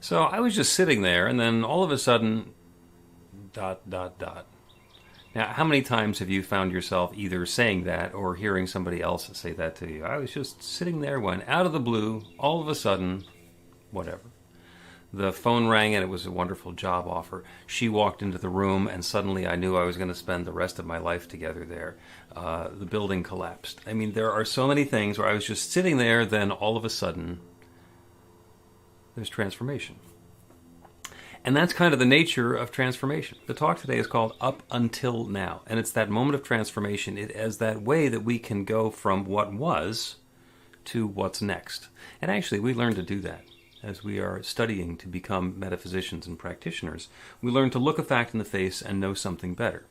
So I was just sitting there, and then all of a sudden, dot, dot, dot. Now, how many times have you found yourself either saying that or hearing somebody else say that to you? I was just sitting there when, out of the blue, all of a sudden, whatever. The phone rang and it was a wonderful job offer. She walked into the room and suddenly I knew I was going to spend the rest of my life together there. The building collapsed. I mean, there are so many things where I was just sitting there, then all of a sudden, there's transformation. And that's kind of the nature of transformation. The talk today is called Up Until Now. And it's that moment of transformation. It is that way that we can go from what was to what's next. And actually, we learn to do that as we are studying to become metaphysicians and practitioners. We learn to look a fact in the face and know something better.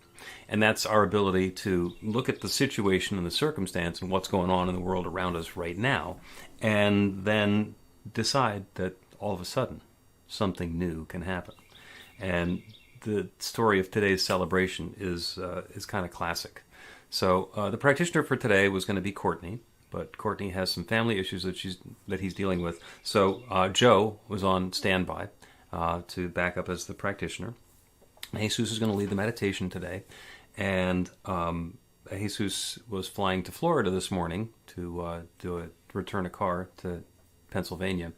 And that's our ability to look at the situation and the circumstance and what's going on in the world around us right now, and then decide that all of a sudden, something new can happen. And the story of today's celebration is kind of classic. So the practitioner for today was going to be Courtney, but Courtney has some family issues that he's dealing with. So Joe was on standby to back up as the practitioner. Jesus is going to lead the meditation today, and Jesus was flying to Florida this morning to return a car to Pennsylvania.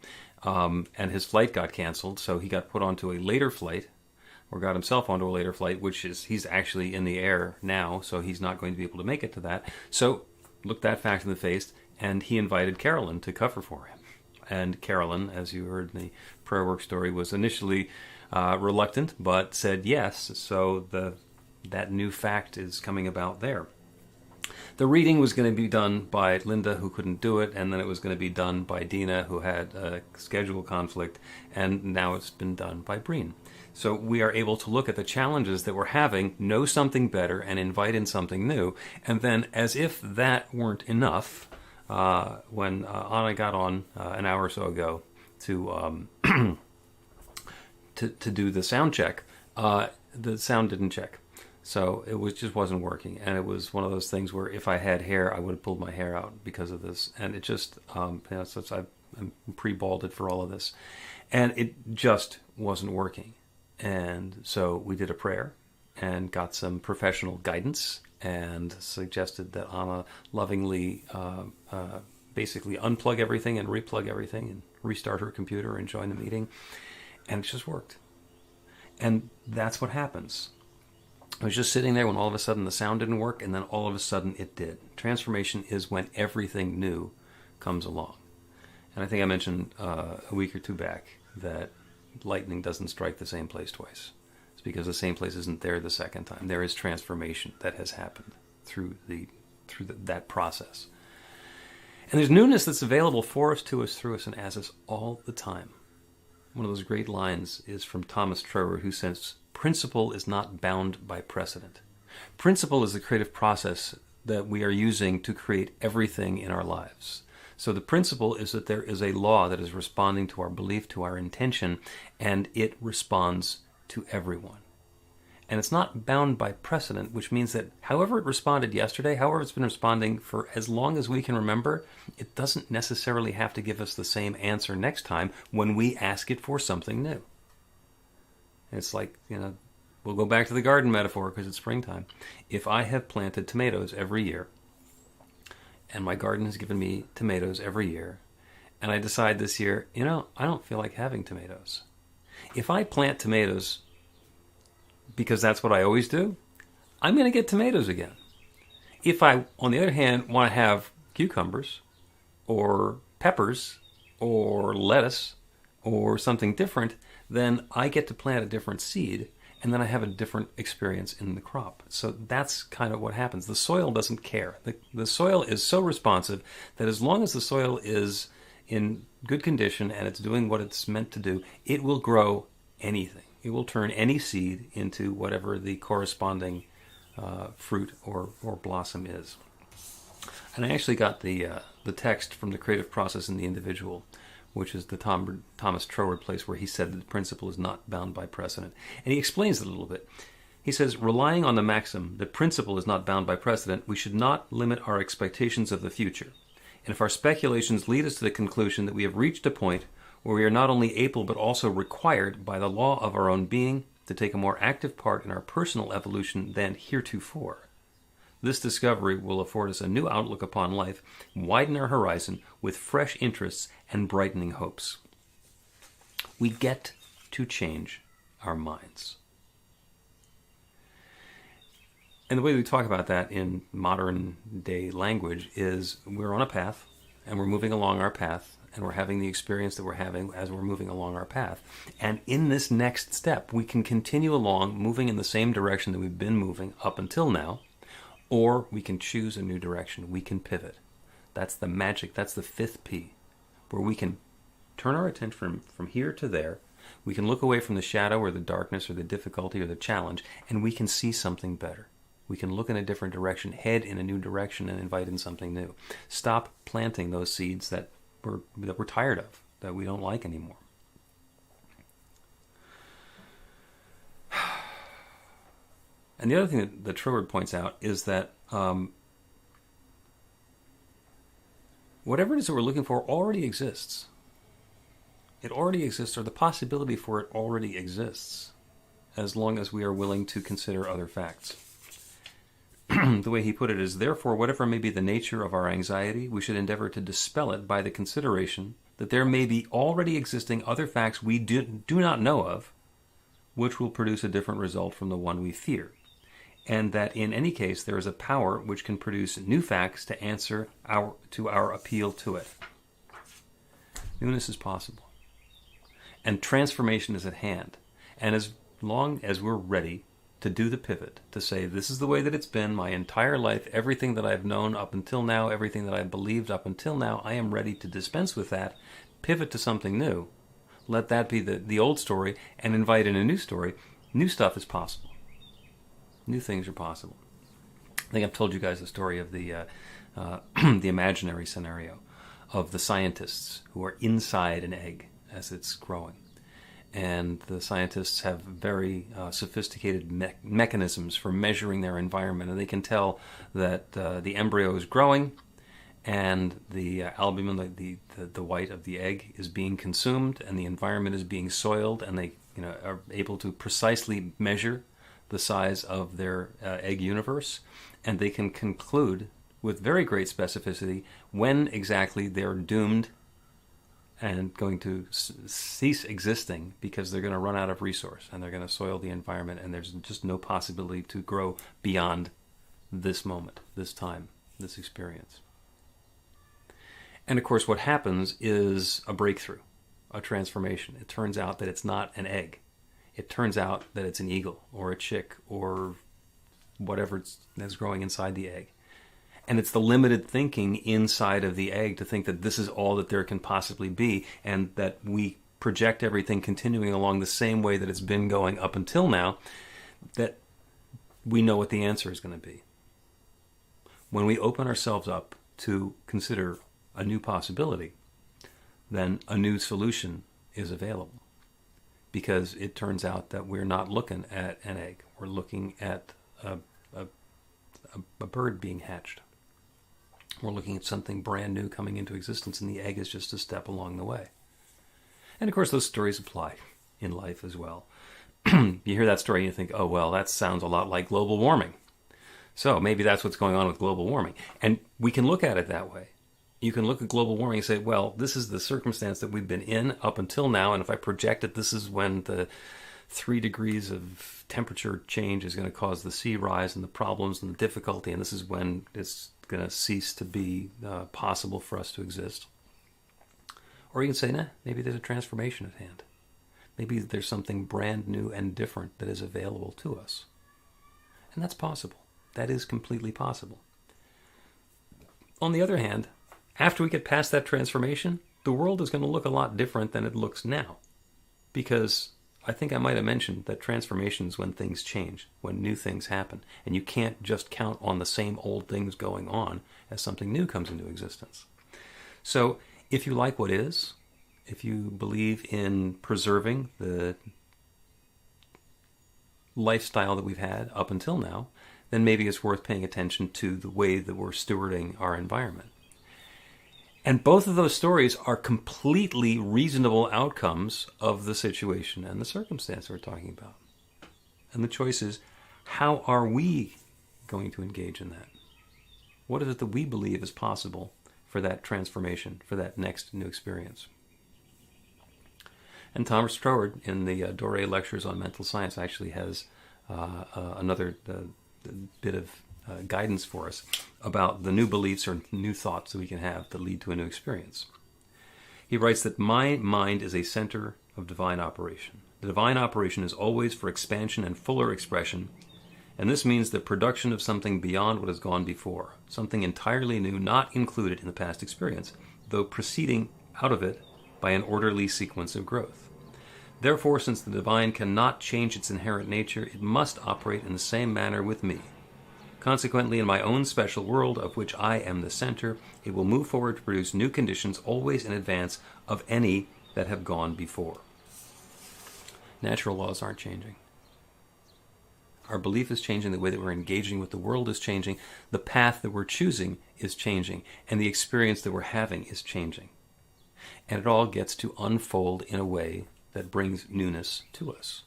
And his flight got canceled, so he got put onto a later flight, or got himself onto a later flight, which is, he's actually in the air now, so he's not going to be able to make it to that. So, looked that fact in the face, and he invited Carolyn to cover for him. And Carolyn, as you heard in the prayer work story, was initially reluctant, but said yes, so that new fact is coming about there. The reading was going to be done by Linda, who couldn't do it, and then it was going to be done by Dina, who had a schedule conflict, and now it's been done by Breen. So we are able to look at the challenges that we're having, know something better, and invite in something new. And then, as if that weren't enough, when Anna got on an hour or so ago to to do the sound check, the sound didn't check. So it just wasn't working, and it was one of those things where if I had hair, I would have pulled my hair out because of this, and it just, I'm pre-balded for all of this, and it just wasn't working. And so we did a prayer and got some professional guidance and suggested that Anna lovingly basically unplug everything and replug everything and restart her computer and join the meeting, and it just worked. And that's what happens. I was just sitting there when all of a sudden the sound didn't work, and then all of a sudden it did. Transformation is when everything new comes along. And I think I mentioned a week or two back that lightning doesn't strike the same place twice. It's because the same place isn't there the second time. There is transformation that has happened through that process. And there's newness that's available for us, to us, through us, and as us all the time. One of those great lines is from Thomas Trower, who says, "Principle is not bound by precedent." Principle is the creative process that we are using to create everything in our lives. So the principle is that there is a law that is responding to our belief, to our intention, and it responds to everyone. And it's not bound by precedent, which means that however it responded yesterday, however it's been responding for as long as we can remember, it doesn't necessarily have to give us the same answer next time when we ask it for something new. It's like, we'll go back to the garden metaphor because it's springtime. If I have planted tomatoes every year, and my garden has given me tomatoes every year, and I decide this year, I don't feel like having tomatoes. If I plant tomatoes because that's what I always do, I'm going to get tomatoes again. If I, on the other hand, want to have cucumbers or peppers or lettuce or something different, then I get to plant a different seed, and then I have a different experience in the crop. So that's kind of what happens. The soil doesn't care. The soil is so responsive that as long as the soil is in good condition and it's doing what it's meant to do, it will grow anything. It will turn any seed into whatever the corresponding fruit or blossom is. And I actually got the text from The Creative Process in the Individual, which is the Thomas Trower place where he said that the principle is not bound by precedent. And he explains it a little bit. He says, relying on the maxim that principle is not bound by precedent, we should not limit our expectations of the future. And if our speculations lead us to the conclusion that we have reached a point where we are not only able but also required by the law of our own being to take a more active part in our personal evolution than heretofore. This discovery will afford us a new outlook upon life, widen our horizon with fresh interests and brightening hopes. We get to change our minds. And the way we talk about that in modern day language is we're on a path, and we're moving along our path, and we're having the experience that we're having as we're moving along our path. And in this next step, we can continue along moving in the same direction that we've been moving up until now, or we can choose a new direction. We can pivot. That's the magic. That's the fifth P, where we can turn our attention from here to there. We can look away from the shadow or the darkness or the difficulty or the challenge, and we can see something better. We can look in a different direction, head in a new direction, and invite in something new. Stop planting those seeds that we're tired of, that we don't like anymore. And the other thing that Troward points out is that whatever it is that we're looking for already exists. It already exists, or the possibility for it already exists, as long as we are willing to consider other facts. The way he put it is, therefore, whatever may be the nature of our anxiety, we should endeavor to dispel it by the consideration that there may be already existing other facts we do not know of, which will produce a different result from the one we fear, and that in any case there is a power which can produce new facts to answer our appeal to it. Newness is possible, and transformation is at hand, and as long as we're ready to do the pivot, to say, this is the way that it's been my entire life, everything that I've known up until now, everything that I've believed up until now, I am ready to dispense with that, pivot to something new, let that be the old story, and invite in a new story. New stuff is possible. New things are possible. I think I've told you guys the story of the imaginary scenario of the scientists who are inside an egg as it's growing. And the scientists have very sophisticated mechanisms for measuring their environment, and they can tell that the embryo is growing, and the albumin, the white of the egg, is being consumed, and the environment is being soiled, and they are able to precisely measure the size of their egg universe, and they can conclude with very great specificity when exactly they're doomed and going to cease existing, because they're going to run out of resource and they're going to soil the environment, and there's just no possibility to grow beyond this moment, this time, this experience. And of course what happens is a breakthrough, a transformation. It turns out that it's not an egg. It turns out that it's an eagle or a chick or whatever that's growing inside the egg. And it's the limited thinking inside of the egg to think that this is all that there can possibly be, and that we project everything continuing along the same way that it's been going up until now, that we know what the answer is going to be. When we open ourselves up to consider a new possibility, then a new solution is available. Because it turns out that we're not looking at an egg. We're looking at a bird being hatched. We're looking at something brand new coming into existence, and the egg is just a step along the way. And of course, those stories apply in life as well. You hear that story and you think, oh, well, that sounds a lot like global warming. So maybe that's what's going on with global warming. And we can look at it that way. You can look at global warming and say, well, this is the circumstance that we've been in up until now, and if I project it, this is when the 3 degrees of temperature change is going to cause the sea rise and the problems and the difficulty, and this is when it's going to cease to be possible for us to exist. Or you can say, nah, maybe there's a transformation at hand. Maybe there's something brand new and different that is available to us. And that's possible. That is completely possible. On the other hand, after we get past that transformation, the world is going to look a lot different than it looks now. Because I think I might have mentioned that transformation is when things change, when new things happen. And you can't just count on the same old things going on as something new comes into existence. So if you like what is, if you believe in preserving the lifestyle that we've had up until now, then maybe it's worth paying attention to the way that we're stewarding our environment. And both of those stories are completely reasonable outcomes of the situation and the circumstance we're talking about. And the choice is, how are we going to engage in that? What is it that we believe is possible for that transformation, for that next new experience? And Thomas Troward, in the Doré Lectures on Mental Science, actually has another bit of guidance for us about the new beliefs or new thoughts that we can have that lead to a new experience. He writes that my mind is a center of divine operation. The divine operation is always for expansion and fuller expression, and this means the production of something beyond what has gone before, something entirely new, not included in the past experience, though proceeding out of it by an orderly sequence of growth. Therefore, since the divine cannot change its inherent nature, it must operate in the same manner with me. Consequently, in my own special world, of which I am the center, it will move forward to produce new conditions always in advance of any that have gone before. Natural laws aren't changing. Our belief is changing, the way that we're engaging with the world is changing, the path that we're choosing is changing, and the experience that we're having is changing. And it all gets to unfold in a way that brings newness to us.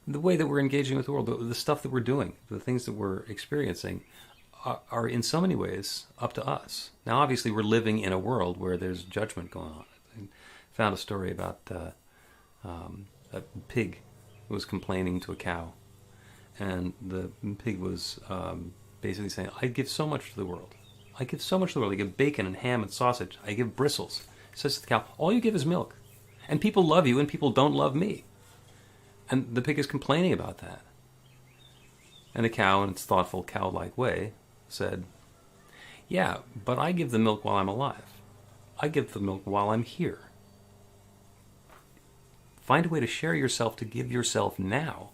The way that we're engaging with the world, the stuff that we're doing, the things that we're experiencing are in so many ways up to us. Now, obviously, we're living in a world where there's judgment going on. I found a story about a pig who was complaining to a cow. And the pig was basically saying, I give so much to the world. I give so much to the world. I give bacon and ham and sausage. I give bristles. He says to the cow, all you give is milk. And people love you and people don't love me. And the pig is complaining about that. And the cow, in its thoughtful cow-like way, said, yeah, but I give the milk while I'm alive. I give the milk while I'm here. Find a way to share yourself, to give yourself now,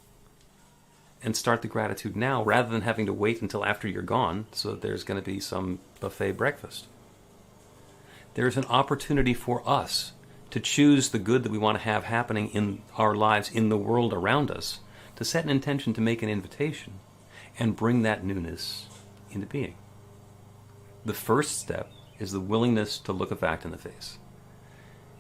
and start the gratitude now, rather than having to wait until after you're gone so that there's going to be some buffet breakfast. There's an opportunity for us to choose the good that we want to have happening in our lives, in the world around us, to set an intention, to make an invitation, and bring that newness into being. The first step is the willingness to look a fact in the face.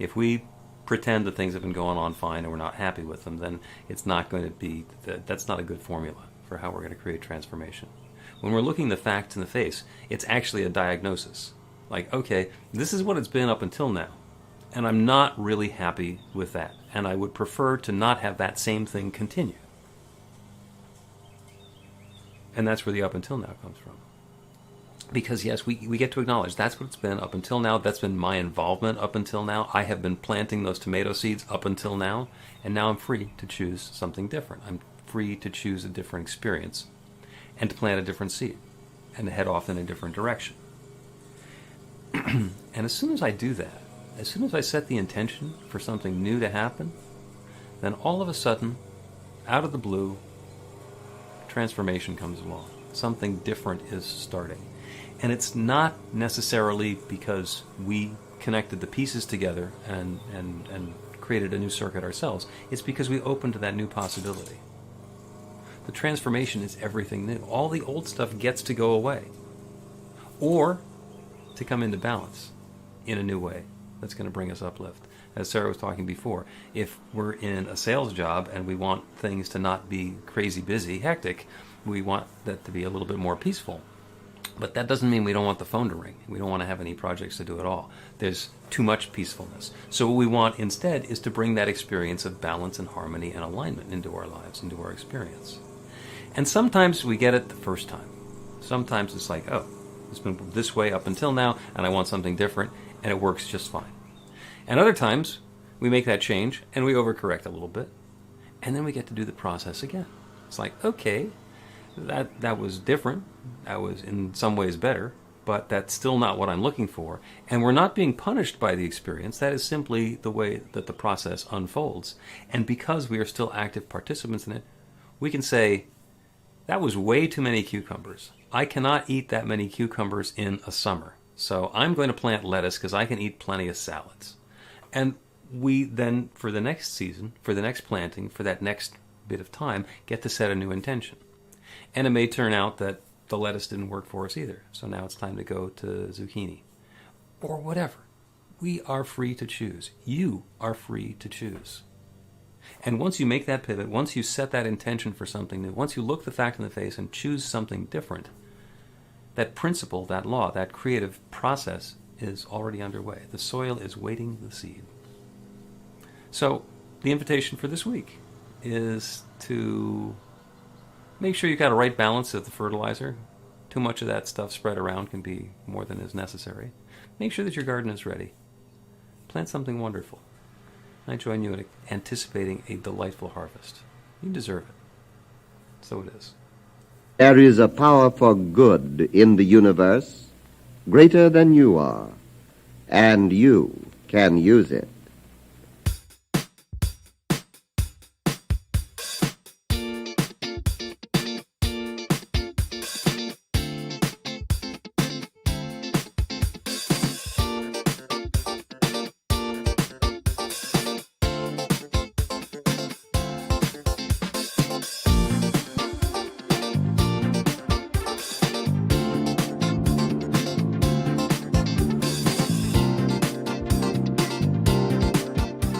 If we pretend that things have been going on fine and we're not happy with them, then it's not going to be, that's not a good formula for how we're going to create transformation. When we're looking the facts in the face, it's actually a diagnosis. Like, okay, this is what it's been up until now, and I'm not really happy with that, and I would prefer to not have that same thing continue. And that's where the up until now comes from. Because yes, we get to acknowledge that's what it's been up until now. That's been my involvement up until now. I have been planting those tomato seeds up until now, and now I'm free to choose something different. I'm free to choose a different experience and to plant a different seed and to head off in a different direction. And as soon as I do that, as soon as I set the intention for something new to happen, then all of a sudden, out of the blue, transformation comes along. Something different is starting. And it's not necessarily because we connected the pieces together and created a new circuit ourselves. It's because we opened to that new possibility. The transformation is everything new. All the old stuff gets to go away. Or to come into balance in a new way that's going to bring us uplift. As Sarah was talking before, if we're in a sales job and we want things to not be crazy busy, hectic, we want that to be a little bit more peaceful. But that doesn't mean we don't want the phone to ring. We don't want to have any projects to do at all. There's too much peacefulness. So what we want instead is to bring that experience of balance and harmony and alignment into our lives, into our experience. And sometimes we get it the first time. Sometimes it's like, oh, it's been this way up until now, and I want something different, and it works just fine. And other times, we make that change, and we overcorrect a little bit, and then we get to do the process again. It's like, okay, that was different, that was in some ways better, but that's still not what I'm looking for, and we're not being punished by the experience. That is simply the way that the process unfolds, and because we are still active participants in it, we can say, that was way too many cucumbers. I cannot eat that many cucumbers in a summer, so I'm going to plant lettuce because I can eat plenty of salads. And we then, for the next season, for the next planting, for that next bit of time, get to set a new intention. And it may turn out that the lettuce didn't work for us either, so now it's time to go to zucchini. or whatever. We are free to choose. You are free to choose. And once you make that pivot, once you set that intention for something new, once you look the fact in the face and choose something different, that principle, that law, that creative process is already underway. The soil is waiting the seed. So the invitation for this week is to make sure you've got a right balance of the fertilizer. Too much of that stuff spread around can be more than is necessary. Make sure that your garden is ready. Plant something wonderful. I join you in anticipating a delightful harvest. You deserve it. So it is. There is a power for good in the universe greater than you are, and you can use it.